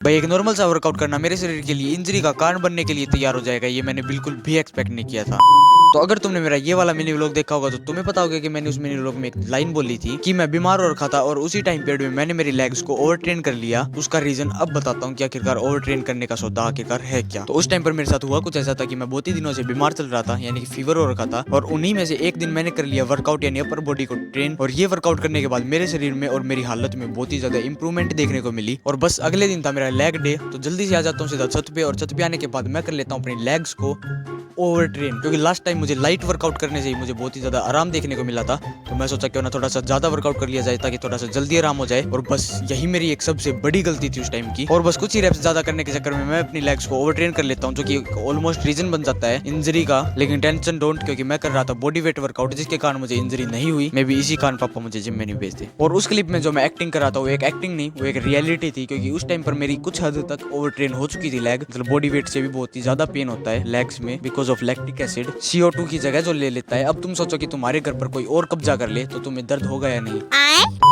भाई एक नॉर्मल सा वर्कआउट करना मेरे शरीर के लिए इंजरी का कारण बनने के लिए तैयार हो जाएगा, ये मैंने बिल्कुल भी एक्सपेक्ट नहीं किया था। तो अगर तुमने मेरा ये वाला मिनी व्लॉग देखा होगा तो तुम्हें पता होगा कि मैंने उस मिनी व्लॉग में एक लाइन बोली थी कि मैं बीमार हो रखा था और उसी टाइम पीरियड में मैंने मेरी लेग्स को ओवर ट्रेन कर लिया। उसका रीजन अब बताता हूँ कि आखिरकार ओवर ट्रेन करने का सौदा आखिरकार है क्या। तो उस टाइम पर मेरे साथ हुआ कुछ ऐसा था कि मैं बहुत ही दिनों से बीमार चल रहा था, यानी कि फीवर हो रखा था, और उन्हीं में से एक दिन मैंने कर लिया वर्कआउट यानी अपर बॉडी को ट्रेन। और ये वर्कआउट करने के बाद मेरे शरीर में और मेरी हालत में बहुत ही ज्यादा इंप्रूवमेंट देखने को मिली। और बस अगले दिन था मेरा लेग डे, तो जल्दी से आ जाता हूँ सीधा छत पे, और छत पे आने के बाद मैं कर लेता हूँ अपनी लेग्स को ओवर ट्रेन, क्योंकि लास्ट टाइम मुझे लाइट वर्कआउट करने से ही मुझे बहुत ही ज्यादा आराम देखने को मिला था। तो मैं सोचा क्यों ना थोड़ा सा ज्यादा वर्कआउट कर लिया जाए ताकि थोड़ा सा जल्दी आराम हो जाए। और बस यही मेरी एक सबसे बड़ी गलती थी उस टाइम की। और बस कुछ ही रेप्स ज्यादा करने के चक्कर में मैं अपनी लेग्स को ओवर ट्रेन कर लेता हूँ, जो कि ऑलमोस्ट रीजन बन जाता है इंजरी का। लेकिन टेंशन डोंट, क्योंकि मैं कर रहा था बॉडी वेट वर्कआउट, जिसके कारण मुझे इंजरी नहीं हुई। मे भी इसी कारण पापा मुझे जिम में नहीं भेजते। और उस क्लिप में जो मैं एक्टिंग कर रहा था वो एक एक्टिंग नहीं, वो एक रियलिटी थी, क्योंकि उस टाइम पर मेरी कुछ हद तक ओवर ट्रेन हो चुकी थी लेग। मतलब बॉडी वेट से भी बहुत ही ज्यादा पेन होता है लेग्स में because of lactic acid, CO2 की जगह जो ले लेता है। अब तुम सोचो कि तुम्हारे घर पर कोई और कब्जा कर ले तो तुम्हें दर्द होगा या नहीं।